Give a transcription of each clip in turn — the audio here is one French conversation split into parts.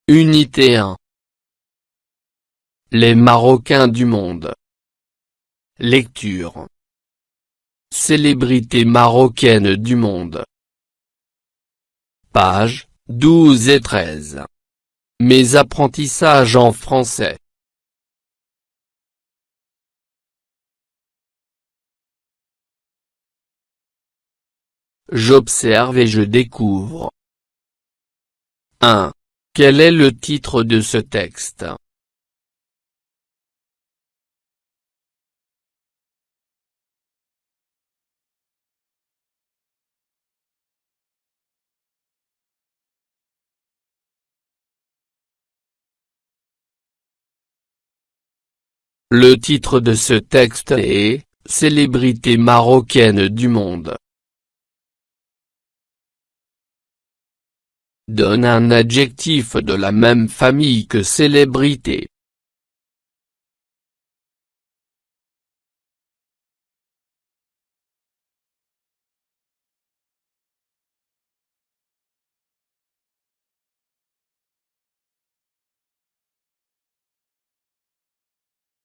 Unité 1. Les Marocains du monde. Lecture. Célébrités marocaines du monde. Pages 12 et 13. Mes apprentissages en français. J'observe et je découvre. 1. Quel est le titre de ce texte? Le titre de ce texte est « Célébrités marocaines du monde ». Donne un adjectif de la même famille que célébrité.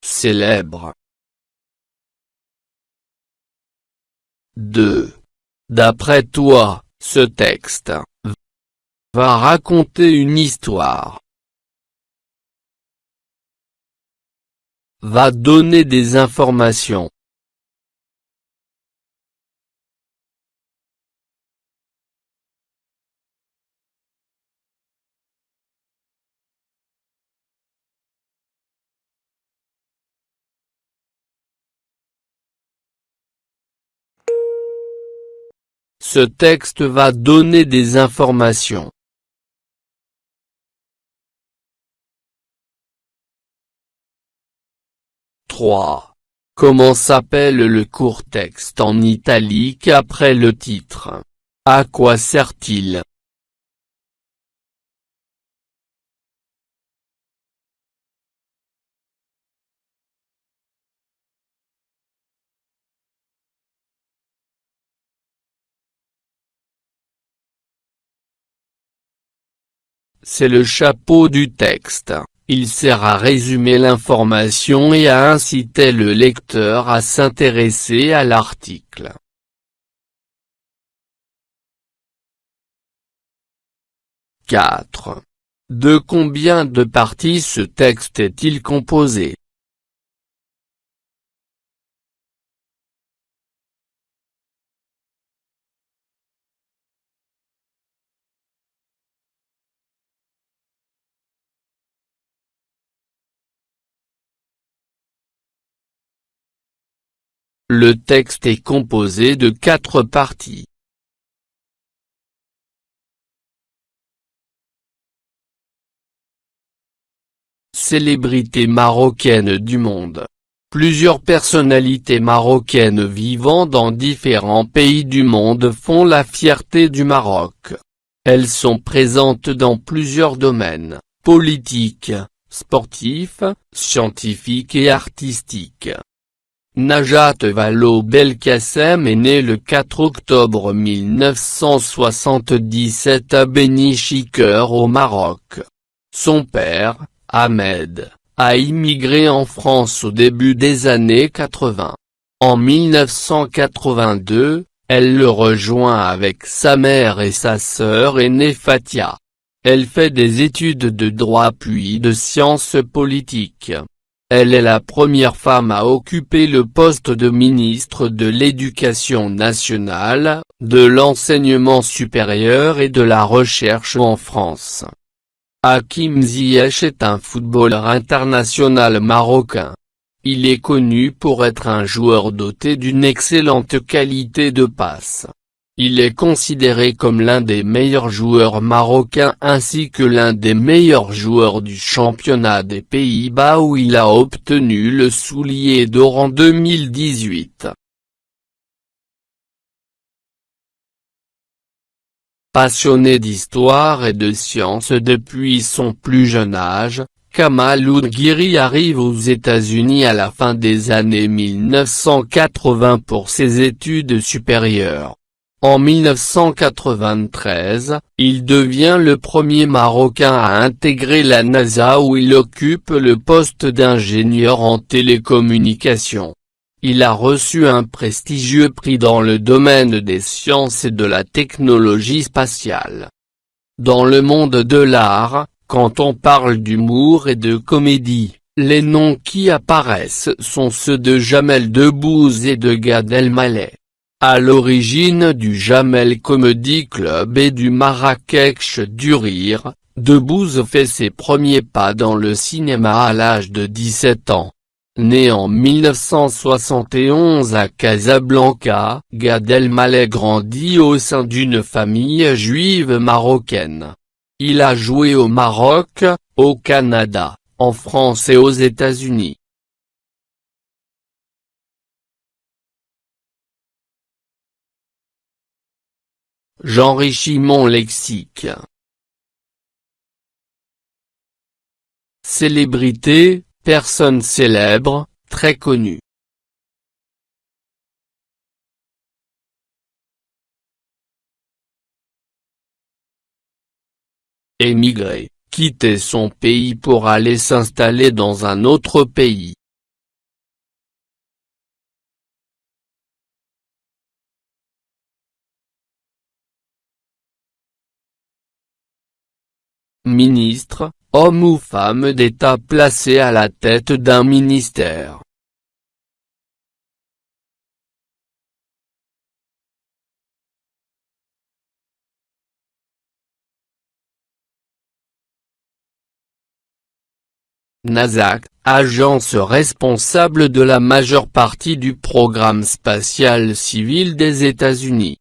Célèbre. 2. D'après toi, ce texte va raconter une histoire. Va donner des informations. Ce texte va donner des informations. 3. Comment s'appelle le court texte en italique après le titre? À quoi sert-il? C'est le chapeau du texte. Il sert à résumer l'information et à inciter le lecteur à s'intéresser à l'article. 4. De combien de parties ce texte est-il composé? Le texte est composé de 4 parties. Célébrités marocaines du monde. Plusieurs personnalités marocaines vivant dans différents pays du monde font la fierté du Maroc. Elles sont présentes dans plusieurs domaines, politiques, sportifs, scientifiques et artistiques. Najat Vallaud-Belkacem est née le 4 octobre 1977 à Beni Chikr au Maroc. Son père, Ahmed, a immigré en France au début des années 80. En 1982, elle le rejoint avec sa mère et sa sœur aînée Fatia. Elle fait des études de droit puis de sciences politiques. Elle est la première femme à occuper le poste de ministre de l'Éducation nationale, de l'enseignement supérieur et de la recherche en France. Hakim Ziyech est un footballeur international marocain. Il est connu pour être un joueur doté d'une excellente qualité de passe. Il est considéré comme l'un des meilleurs joueurs marocains ainsi que l'un des meilleurs joueurs du championnat des Pays-Bas où il a obtenu le soulier d'or en 2018. Passionné d'histoire et de sciences depuis son plus jeune âge, Kamaluddin Giri arrive aux États-Unis à la fin des années 1980 pour ses études supérieures. En 1993, il devient le premier Marocain à intégrer la NASA où il occupe le poste d'ingénieur en télécommunications. Il a reçu un prestigieux prix dans le domaine des sciences et de la technologie spatiale. Dans le monde de l'art, quand on parle d'humour et de comédie, les noms qui apparaissent sont ceux de Jamel Debbouze et de Gad Elmaleh. À l'origine du Jamel Comedy Club et du Marrakech du Rire, Debbouze fait ses premiers pas dans le cinéma à l'âge de 17 ans. Né en 1971 à Casablanca, Gad Elmaleh grandit au sein d'une famille juive marocaine. Il a joué au Maroc, au Canada, en France et aux États-Unis. J'enrichis mon lexique. Célébrité, personne célèbre, très connue. Émigrer, quitter son pays pour aller s'installer dans un autre pays. Ministre, homme ou femme d'État placé à la tête d'un ministère. NASA, agence responsable de la majeure partie du programme spatial civil des États-Unis.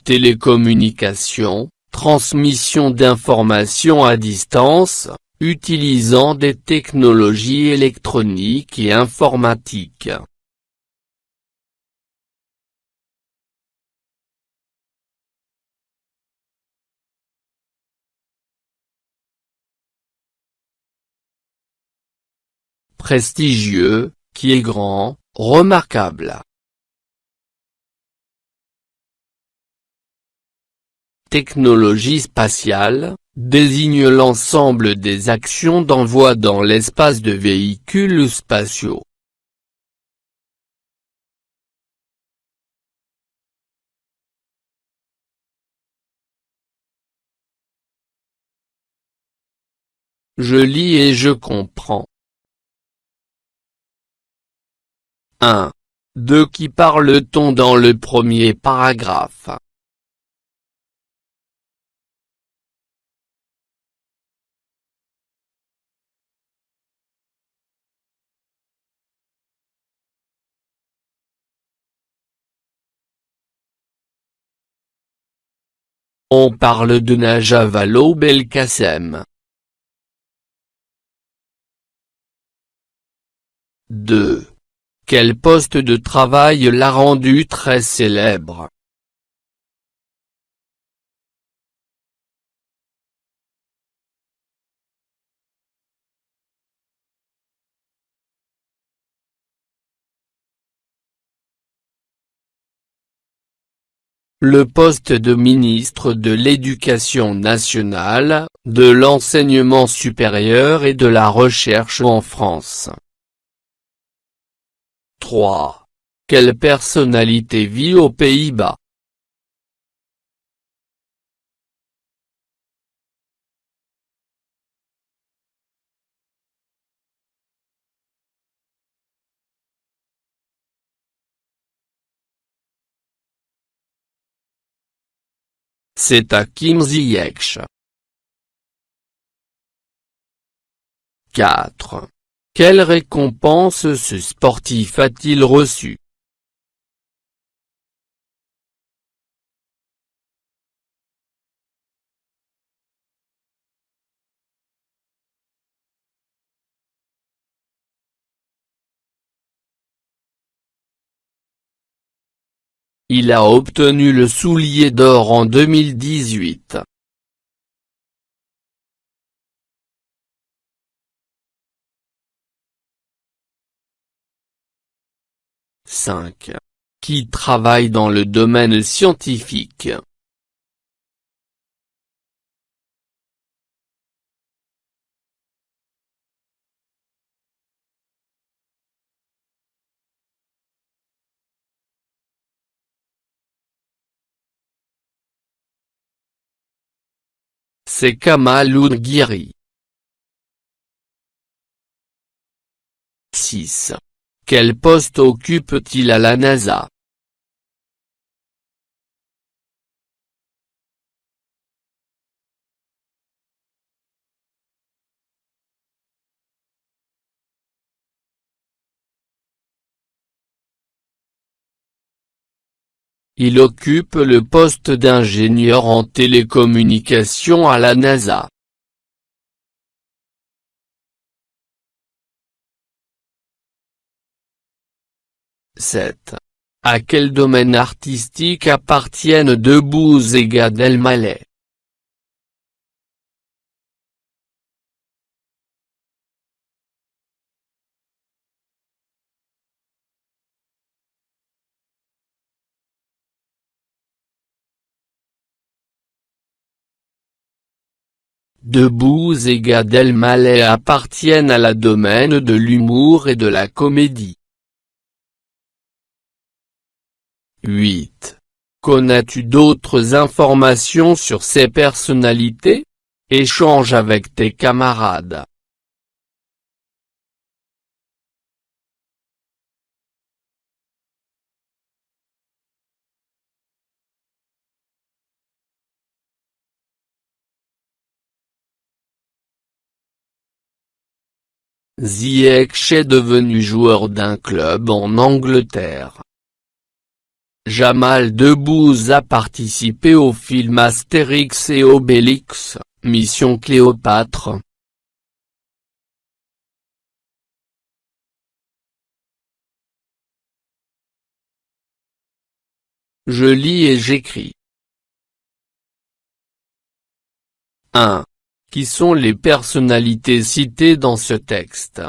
Télécommunications, transmission d'informations à distance, utilisant des technologies électroniques et informatiques. Prestigieux, qui est grand, remarquable. Technologie spatiale, désigne l'ensemble des actions d'envoi dans l'espace de véhicules spatiaux. Je lis et je comprends. 1. De qui parle-t-on dans le premier paragraphe? On parle de Najat Vallaud-Belkacem. 2. Quel poste de travail l'a rendu très célèbre? Le poste de ministre de l'Éducation nationale, de l'enseignement supérieur et de la recherche en France. 3. Quelle personnalité vit aux Pays-Bas? C'est Hakim Ziyech. 4. Quelle récompense ce sportif a-t-il reçu? Il a obtenu le soulier d'or en 2018. 5. Qui travaille dans le domaine scientifique. C'est Kamaloun Guiri. 6. Quel poste occupe-t-il à la NASA? Il occupe le poste d'ingénieur en télécommunications à la NASA. 7. À quel domaine artistique appartiennent Debbouze et Gad Elmaleh? Debbouze et Gad Elmaleh appartiennent à la domaine de l'humour et de la comédie. 8. Connais-tu d'autres informations sur ces personnalités? Échange avec tes camarades. Ziyech est devenu joueur d'un club en Angleterre. Jamal Debbouze a participé au film Astérix et Obélix, Mission Cléopâtre. Je lis et j'écris. 1. Qui sont les personnalités citées dans ce texte?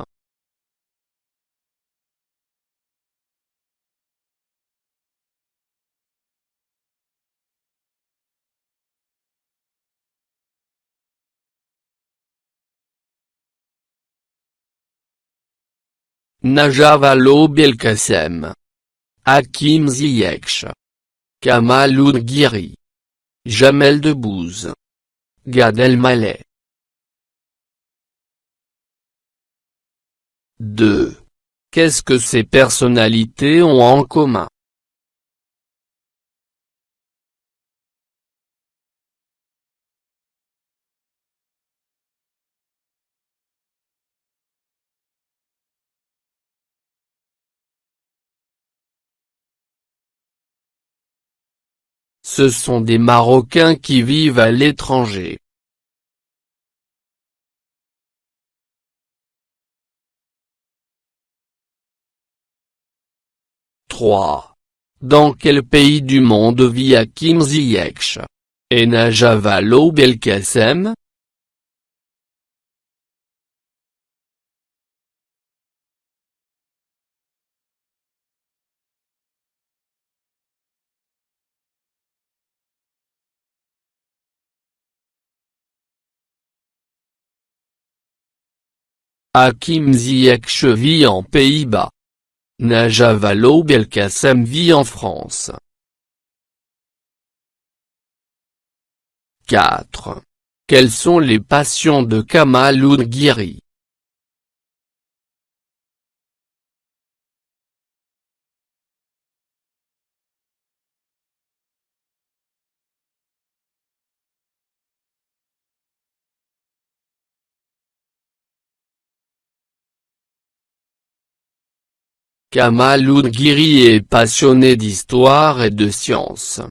Najat Belkacem, Hakim Ziyech, Kamaloun Guiri, Jamel Debbouze, Gad Elmaleh. 2. Qu'est-ce que ces personnalités ont en commun? Ce sont des Marocains qui vivent à l'étranger. 3. Dans quel pays du monde vit Hakim Ziyech et Najat Belkacem? Hakim Ziyech vit en Pays-Bas. Najat Belkacem vit en France. 4. Quelles sont les passions de Kamaloun Guiri? Kamaloun Guiri est passionné d'histoire et de science.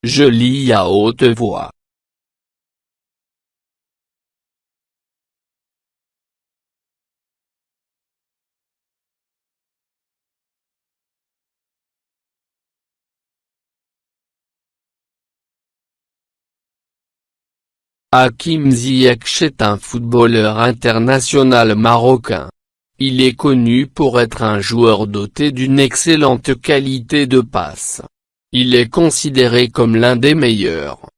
Je lis à haute voix. Hakim Ziyech est un footballeur international marocain. Il est connu pour être un joueur doté d'une excellente qualité de passe. Il est considéré comme l'un des meilleurs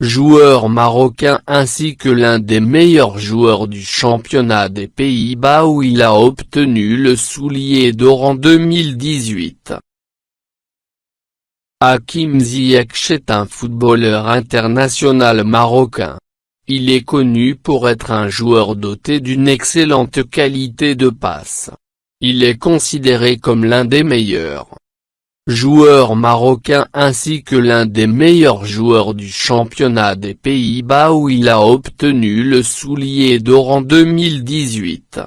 joueurs marocains ainsi que l'un des meilleurs joueurs du championnat des Pays-Bas où il a obtenu le soulier d'or en 2018. Hakim Ziyech est un footballeur international marocain. Il est connu pour être un joueur doté d'une excellente qualité de passe. Il est considéré comme l'un des meilleurs joueurs marocains ainsi que l'un des meilleurs joueurs du championnat des Pays-Bas où il a obtenu le soulier d'or en 2018.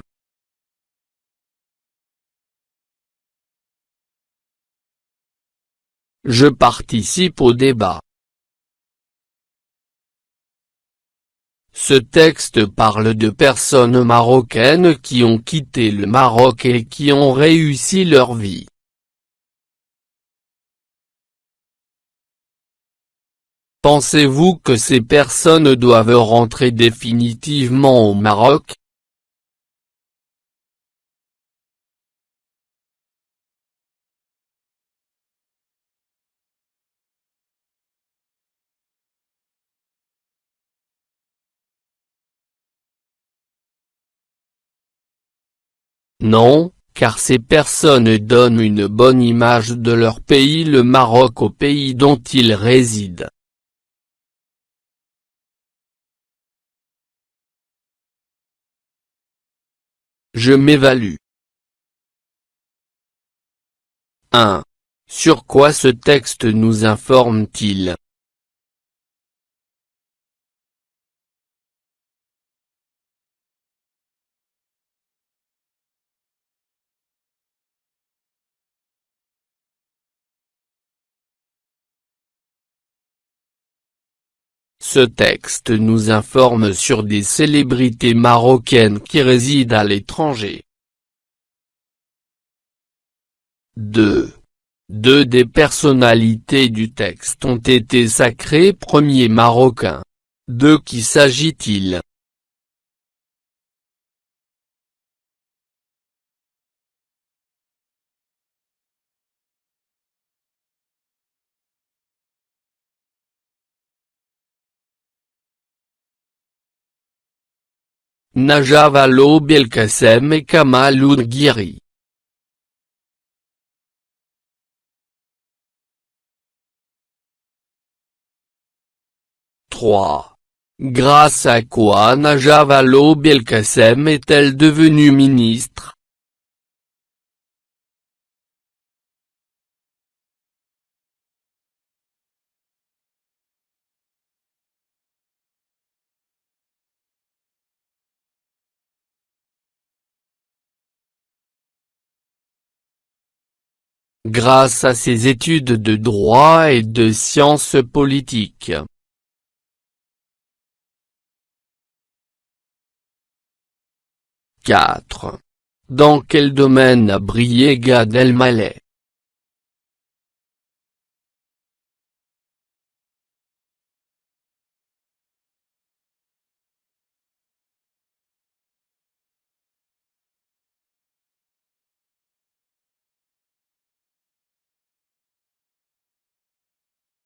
Je participe au débat. Ce texte parle de personnes marocaines qui ont quitté le Maroc et qui ont réussi leur vie. Pensez-vous que ces personnes doivent rentrer définitivement au Maroc? Non, car ces personnes donnent une bonne image de leur pays, le Maroc, au pays dont ils résident. Je m'évalue. 1. Sur quoi ce texte nous informe-t-il? Ce texte nous informe sur des célébrités marocaines qui résident à l'étranger. 2. Deux des personnalités du texte ont été sacrés premiers marocains. De qui s'agit-il? Najat Vallaud-Belkacem et Kamal Oudghiri. 3. Grâce à quoi Najat Vallaud-Belkacem est-elle devenue ministre? Grâce à ses études de droit et de sciences politiques. 4. Dans quel domaine a brillé Gad Elmaleh? 5.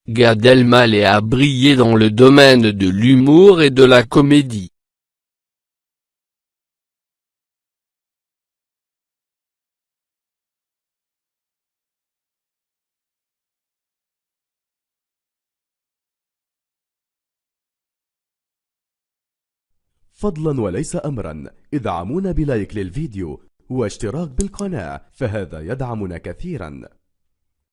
Gad Elmaleh a brillé dans le domaine de l'humour et de la comédie. 6. فضلا وليس أمرا ادعمونا بلايك للفيديو واشتراك بالقناة، فهذا يدعمنا كثيرا.